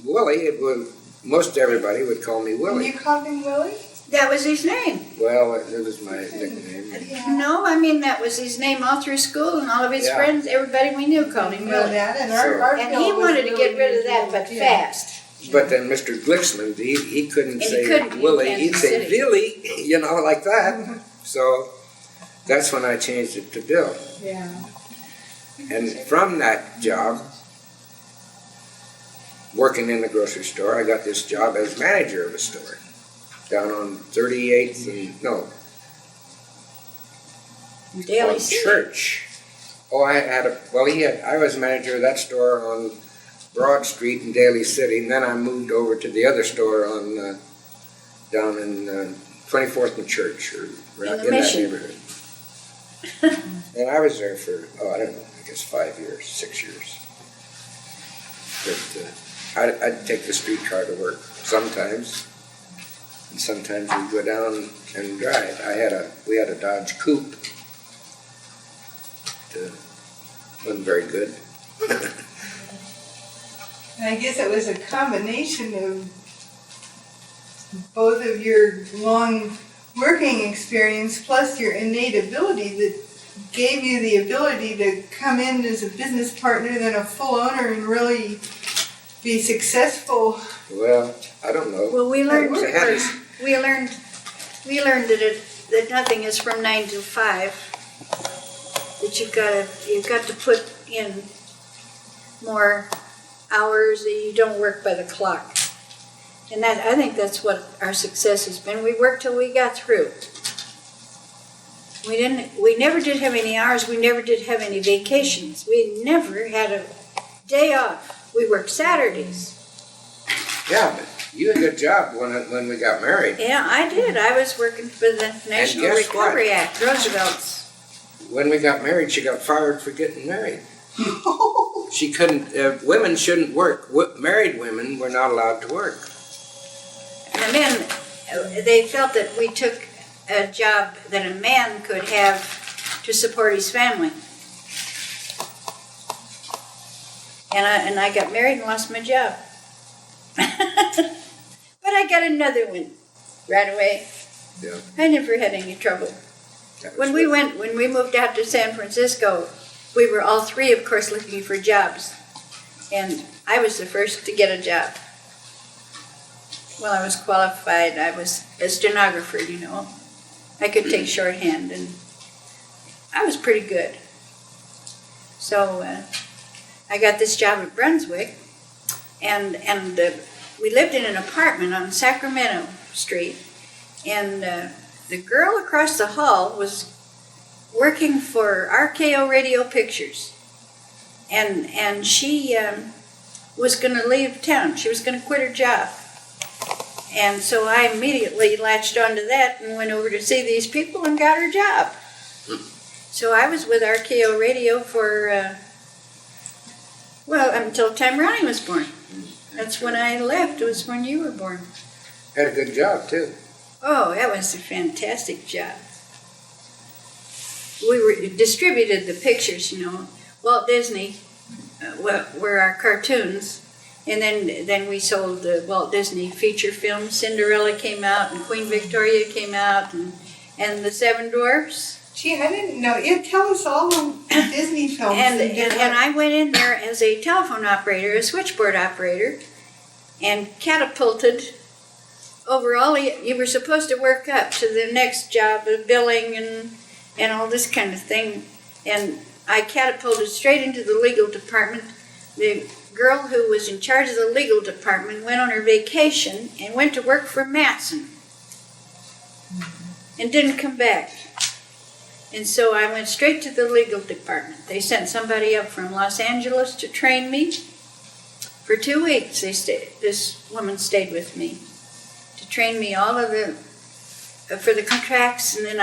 Speaker 2: Willie. It was most everybody would call me
Speaker 3: And
Speaker 2: Willie.
Speaker 3: you called him Willie?
Speaker 1: That was his name.
Speaker 2: Well, it was my nickname.
Speaker 3: Yeah.
Speaker 1: No, I mean that was his name all through school, and all of his
Speaker 2: Yeah.
Speaker 1: friends, everybody we knew called him
Speaker 3: You know
Speaker 1: Willie.
Speaker 3: that, and
Speaker 2: So-
Speaker 3: our
Speaker 1: And
Speaker 3: Bill
Speaker 1: he
Speaker 3: was
Speaker 1: wanted to get
Speaker 3: Willie
Speaker 1: rid of that,
Speaker 3: as
Speaker 1: but
Speaker 3: well, yeah.
Speaker 1: fast.
Speaker 2: But then Mr. Glicksman, he couldn't
Speaker 1: And he
Speaker 2: say
Speaker 1: couldn't in
Speaker 2: Willie.
Speaker 1: Kansas
Speaker 2: He'd say
Speaker 1: City.
Speaker 2: Billy, you know, like that. So that's when I changed it to Bill.
Speaker 3: Yeah.
Speaker 2: And from that job, working in the grocery store, I got this job as manager of a store down on 38th and, no,
Speaker 1: Daily
Speaker 2: on
Speaker 1: City.
Speaker 2: Church. Oh, I was manager of that store on Broad Street in Daly City, and then I moved over to the other store on, down in 24th and Church, or right
Speaker 1: In the
Speaker 2: in that
Speaker 1: Mission.
Speaker 2: neighborhood. And I was there for, I don't know, I guess 5 years, 6 years. But I'd take the streetcar to work sometimes, and sometimes we'd go down and drive. We had a Dodge Coupe. It wasn't very good.
Speaker 3: And I guess it was a combination of both of your long working experience plus your innate ability that gave you the ability to come in as a business partner, then a full owner, and really be successful.
Speaker 2: Well, I don't know.
Speaker 1: Well, we learned
Speaker 2: They had us-
Speaker 1: that nothing is from 9 to 5. That you've got to put in more hours. That you don't work by the clock. And I think that's what our success has been. We worked till we got through. We never did have any hours. We never did have any vacations. We never had a day off. We worked Saturdays.
Speaker 2: Yeah, but you had a good job when we got married.
Speaker 1: Yeah, I did. I was working for the National
Speaker 2: guess
Speaker 1: Recovery
Speaker 2: what?
Speaker 1: Act, Roosevelt's.
Speaker 2: When we got married, she got fired for getting married. She couldn't, women shouldn't work. Married women were not allowed to work.
Speaker 1: And the men, they felt that we took a job that a man could have to support his family. And I got married and lost my job. But I got another one right away.
Speaker 2: Yeah.
Speaker 1: I never had any trouble. When we moved out to San Francisco, we were all three, of course, looking for jobs. And I was the first to get a job. Well, I was qualified. I was a stenographer, you know. I could take shorthand, and I was pretty good. So I got this job at Brunswick, and we lived in an apartment on Sacramento Street, and the girl across the hall was working for RKO Radio Pictures, and she was going to leave town. She was going to quit her job. And so I immediately latched onto that and went over to see these people and got her job. So I was with RKO Radio for, until Time Ronnie was born. That's when I left. It was when you were born.
Speaker 2: Had a good job, too.
Speaker 1: Oh, that was a fantastic job. We distributed the pictures, you know. Walt Disney were our cartoons. And then we sold the Walt Disney feature films. Cinderella came out, and Queen Victoria came out, and the Seven Dwarfs.
Speaker 3: Gee, I didn't know. Yeah, tell us all the Disney films.
Speaker 1: And I went in there as a telephone operator, a switchboard operator, and catapulted over all. You were supposed to work up to the next job of billing and all this kind of thing. And I catapulted straight into the legal department. The girl who was in charge of the legal department went on her vacation and went to work for Matson and didn't come back. And so I went straight to the legal department. They sent somebody up from Los Angeles to train me. For 2 weeks, this woman stayed with me to train me all of for the contracts, and then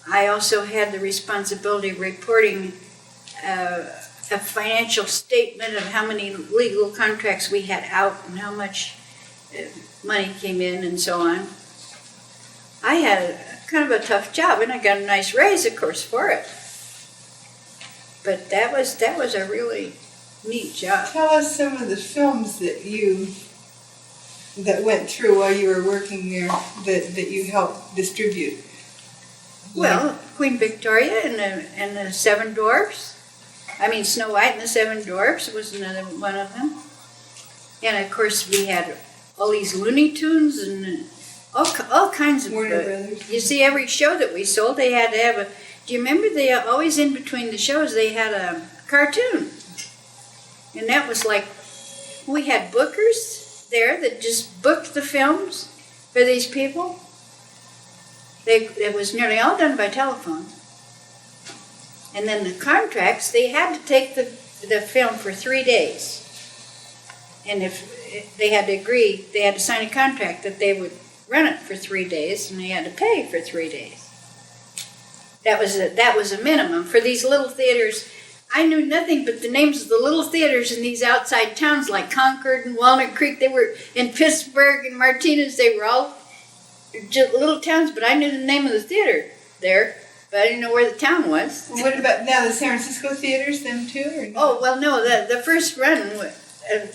Speaker 1: I also had the responsibility of reporting a financial statement of how many legal contracts we had out and how much money came in and so on. I had kind of a tough job, and I got a nice raise, of course, for it. But that was a really neat job.
Speaker 3: Tell us some of the films that went through while you were working there that you helped distribute.
Speaker 1: Well, Queen Victoria and the Seven Dwarfs. I mean, Snow White and the Seven Dwarfs was another one of them. And, of course, we had all these Looney Tunes and all kinds of...
Speaker 3: Warner Brothers.
Speaker 1: You see, every show that we sold, they had to have do you remember they always in between the shows, they had a cartoon? And that was like, we had bookers there that just booked the films for these people. It was nearly all done by telephone. And then the contracts, they had to take the film for 3 days. And if they had to agree, they had to sign a contract that they would run it for 3 days, and they had to pay for 3 days. That was a minimum. For these little theaters, I knew nothing but the names of the little theaters in these outside towns like Concord and Walnut Creek. They were in Pittsburgh and Martinez. They were all just little towns, but I knew the name of the theater there. But I didn't know where the town was.
Speaker 3: Well, what about now the San Francisco theaters, them too? Or no?
Speaker 1: Oh, well, no, the first run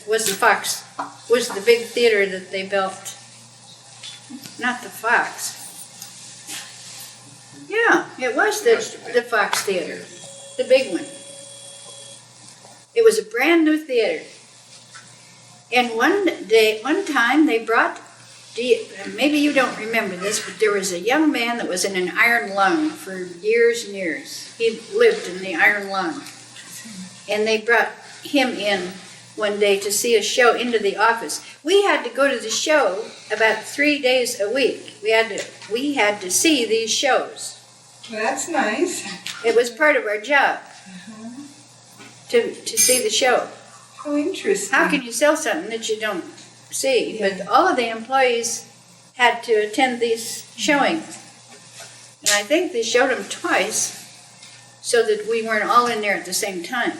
Speaker 1: was the Fox, was the big theater that they built. Not the Fox. Yeah, it was the Fox Theater, the big one. It was a brand new theater. And one time they brought, maybe you don't remember this, but there was a young man that was in an iron lung for years and years. He lived in the iron lung. And they brought him in one day to see a show into the office. We had to go to the show about 3 days a week. We had to see these shows.
Speaker 3: Well, that's nice.
Speaker 1: It was part of our job to see the show.
Speaker 3: Oh, interesting.
Speaker 1: How can you sell something that you don't see?
Speaker 3: Yeah.
Speaker 1: But all of the employees had to attend these showings. And I think they showed them twice so that we weren't all in there at the same time.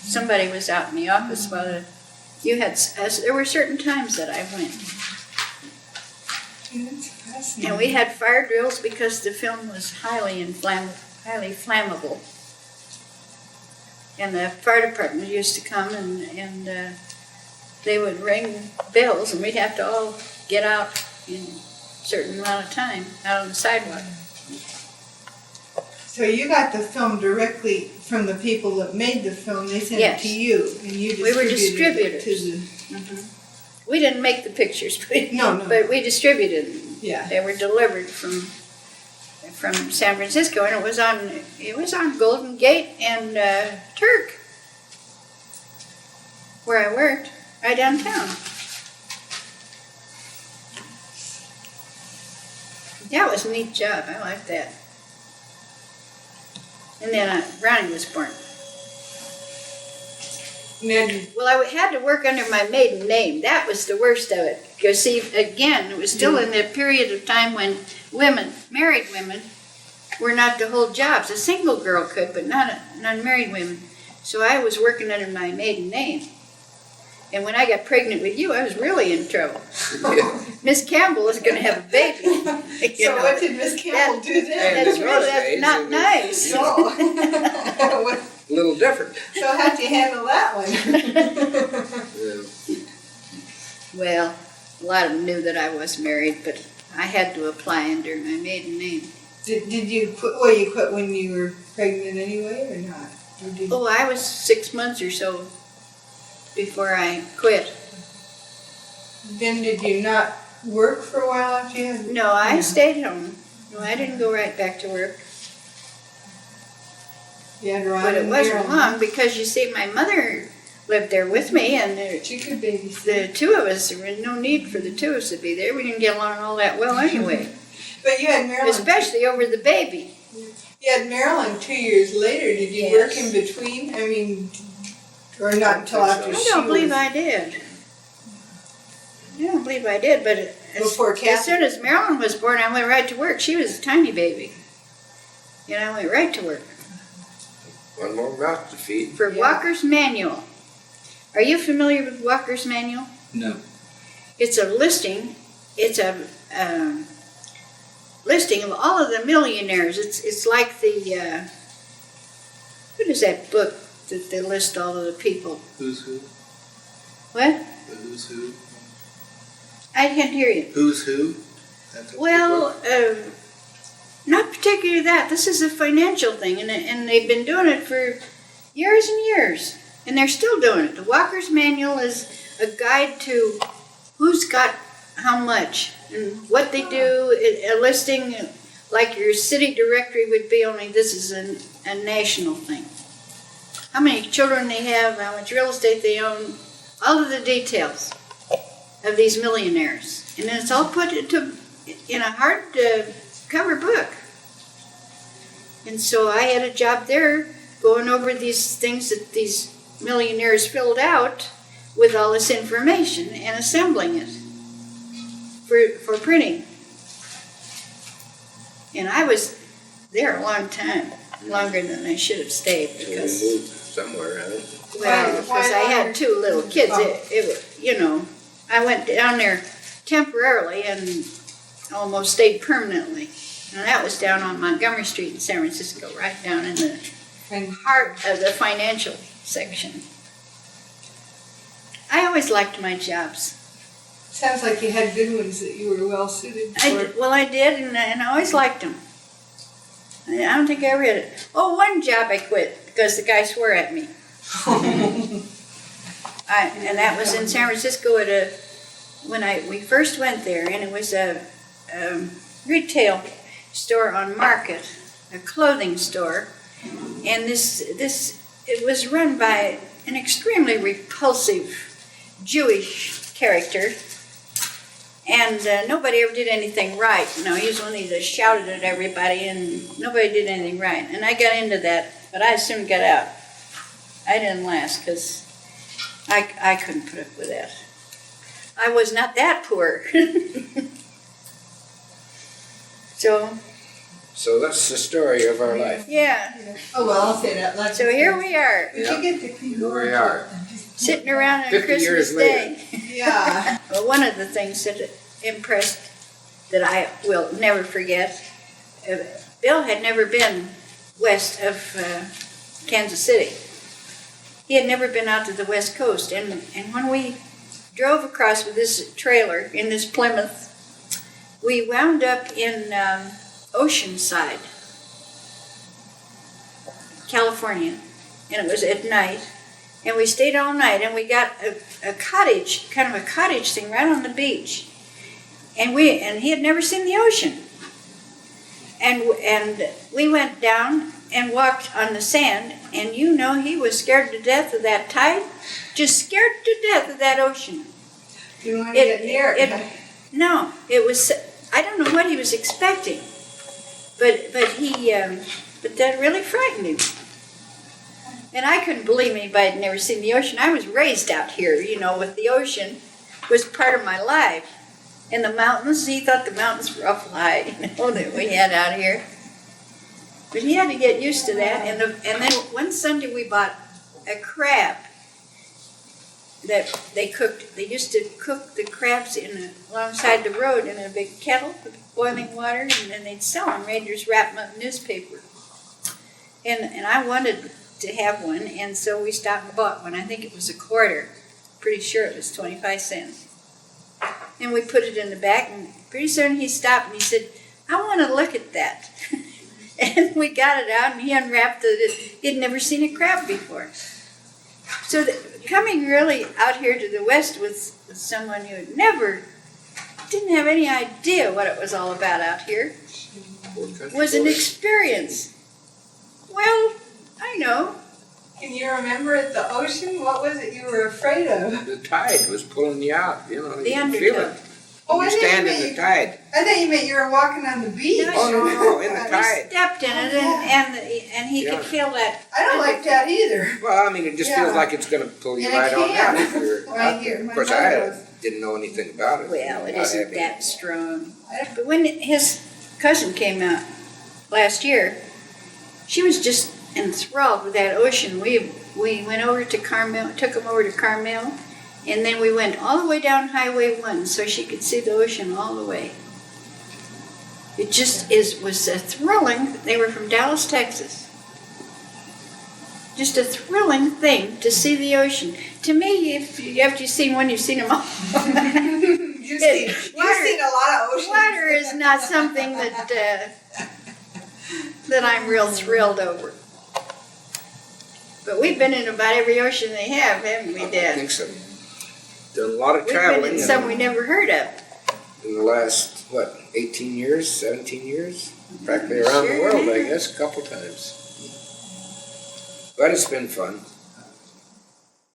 Speaker 1: Somebody was out in the office while there were certain times that I went.
Speaker 3: Yeah, that's fascinating.
Speaker 1: And we had fire drills because the film was highly inflammable. highly flammable. And the fire department used to come and they would ring bells and we'd have to all get out in a certain amount of time out on the sidewalk.
Speaker 3: So you got the film directly from the people that made the film. They sent
Speaker 1: Yes.
Speaker 3: it to you, and you
Speaker 1: We were
Speaker 3: distributed it
Speaker 1: distributors.
Speaker 3: to the.
Speaker 1: We didn't make the pictures,
Speaker 3: No.
Speaker 1: but we distributed them.
Speaker 3: Yeah.
Speaker 1: They were delivered from San Francisco, and it was on Golden Gate and Turk, where I worked, right downtown. That was a neat job. I liked that. And then Ronnie was born.
Speaker 3: Then
Speaker 1: Well, I had to work under my maiden name. That was the worst of it. Because, see, again, it was still in the period of time when women, married women, were not to hold jobs. A single girl could, but not married women. So I was working under my maiden name. And when I got pregnant with you, I was really in trouble. Miss Campbell was going to have a baby.
Speaker 3: so what did Miss Campbell do then?
Speaker 1: That's not nice.
Speaker 3: No.
Speaker 2: A little different.
Speaker 3: So how'd you handle that one?
Speaker 1: Well, a lot of them knew that I was married, but I had to apply under my maiden name.
Speaker 3: Did you quit? Well, you quit when you were pregnant anyway, or not? Or did
Speaker 1: Oh, I was 6 months or so before I quit.
Speaker 3: Then did you not work for a while after you had?
Speaker 1: No, I stayed home. No, I didn't go right back to work.
Speaker 3: You had Ron
Speaker 1: But it
Speaker 3: and
Speaker 1: wasn't
Speaker 3: Mary.
Speaker 1: long because, you see, my mother lived there with me, and
Speaker 3: She could babysit.
Speaker 1: the two of us, there was no need for the two of us to be there. We didn't get along all that well anyway,
Speaker 3: But you had Marilyn.
Speaker 1: especially over the baby.
Speaker 3: You had Marilyn 2 years later. Did you work in between? I mean, or not until after
Speaker 1: I
Speaker 3: she
Speaker 1: don't believe
Speaker 3: was
Speaker 1: I did. I don't believe I did, but
Speaker 3: before
Speaker 1: as
Speaker 3: Kathy?
Speaker 1: soon as Marilyn was born, I went right to work. She was a tiny baby. And I went right to work.
Speaker 2: One more mouth to feed.
Speaker 1: For Walker's Manual. Are you familiar with Walker's Manual?
Speaker 4: No.
Speaker 1: It's a listing. It's a listing of all of the millionaires. It's like the what is that book that they list all of the people?
Speaker 4: Who's who?
Speaker 1: What?
Speaker 4: The who's who?
Speaker 1: I can't hear you.
Speaker 4: Who's who? That's what
Speaker 1: Well, not particularly that. This is a financial thing, and they've been doing it for years and years, and they're still doing it. The Walker's Manual is a guide to who's got how much and what they do. A listing like your city directory would be, only this is a national thing. How many children they have, how much real estate they own, all of the details of these millionaires, and then it's all put into in a hard cover book. And so I had a job there going over these things that these millionaires filled out with all this information and assembling it for printing. And I was there a long time, longer than I should have stayed,
Speaker 2: So we
Speaker 1: because,
Speaker 2: moved somewhere, huh?
Speaker 1: well,
Speaker 3: Why
Speaker 1: because I had 2 little kids. It was, you know, I went down there temporarily and almost stayed permanently. And that was down on Montgomery Street in San Francisco, right down in the heart of the financial section. I always liked my jobs.
Speaker 3: Sounds like you had good ones that you were well suited for.
Speaker 1: I did, and I always liked them. I don't think I ever had it. Oh, one job I quit because the guy swore at me. And that was in San Francisco when we first went there, and it was a retail store on Market, a clothing store, and it was run by an extremely repulsive Jewish character, and nobody ever did anything right. You know, he was one that just shouted at everybody, and nobody did anything right. And I got into that, but I soon got out. I didn't last because I couldn't put up with that. I was not that poor.
Speaker 2: So that's the story of our life.
Speaker 1: Yeah.
Speaker 3: Oh, well, I'll say that. Like
Speaker 1: So here we are,
Speaker 3: Did you get the clean
Speaker 2: Here we are.
Speaker 1: sitting around on
Speaker 2: 50
Speaker 1: Christmas
Speaker 2: years
Speaker 1: Day.
Speaker 3: Yeah.
Speaker 1: Well, one of the things that impressed that I will never forget, Bill had never been west of Kansas City. He had never been out to the West Coast, and when we drove across with this trailer in this Plymouth, we wound up in Oceanside, California, and it was at night, and we stayed all night, and we got a cottage, kind of a cottage thing right on the beach, and he had never seen the ocean, and we went down and walked on the sand, and you know he was scared to death of that tide, just scared to death of that ocean.
Speaker 3: You want to get near it?
Speaker 1: No, it was, I don't know what he was expecting, but that really frightened him. And I couldn't believe anybody had never seen the ocean. I was raised out here, you know, with the ocean was part of my life. And the mountains, he thought the mountains were awful high, you know, that we had out here. But he had to get used to that. And then one Sunday we bought a crab that they cooked. They used to cook the crabs alongside the road in a big kettle with boiling water, and then they'd sell them. Rangers wrap them up in newspaper. And I wanted to have one, and so we stopped and bought one. I think it was a quarter. Pretty sure it was 25 cents. And we put it in the back, and pretty soon he stopped and he said, "I want to look at that." And we got it out, and he unwrapped it. He'd never seen a crab before. So coming really out here to the West with someone who didn't have any idea what it was all about out here was an experience. Well, I know.
Speaker 3: Can you remember at the ocean? What was it you were afraid of?
Speaker 2: The tide was pulling you out, you know.
Speaker 1: The
Speaker 2: you could feel
Speaker 1: undertow.
Speaker 2: it.
Speaker 3: Oh,
Speaker 2: You stand in the tide.
Speaker 3: I thought you meant you were walking on the beach.
Speaker 1: No,
Speaker 2: No, in the
Speaker 1: We
Speaker 2: tide.
Speaker 1: stepped in it, and he could feel that.
Speaker 3: I don't like that either.
Speaker 2: Well, I mean, it just feels like it's going to pull you
Speaker 3: And it
Speaker 2: right on
Speaker 3: can.
Speaker 2: out if you're
Speaker 3: Right
Speaker 2: out
Speaker 3: here,
Speaker 2: there.
Speaker 3: my
Speaker 2: Of course,
Speaker 3: mother
Speaker 2: I didn't know anything about it.
Speaker 1: Well, it
Speaker 2: Not
Speaker 1: isn't
Speaker 2: having-
Speaker 1: that strong. But when his cousin came out last year, she was just enthralled with that ocean. We went over to Carmel, took him over to Carmel, and then we went all the way down Highway 1 so she could see the ocean all the way. It just was a thrilling. They were from Dallas, Texas. Just a thrilling thing to see the ocean. To me, after you've seen one, you've seen them all.
Speaker 3: You've seen a lot of oceans.
Speaker 1: Water is not something that I'm real thrilled over. But we've been in about every ocean they have, haven't we,
Speaker 2: I
Speaker 1: Dad?
Speaker 2: think so. Done a lot of
Speaker 1: We've
Speaker 2: traveling.
Speaker 1: been in some we never heard of.
Speaker 2: In the last, 18 years, 17 years? Practically around the
Speaker 1: Sure
Speaker 2: world, I
Speaker 1: have.
Speaker 2: guess, a couple times. But it's been fun.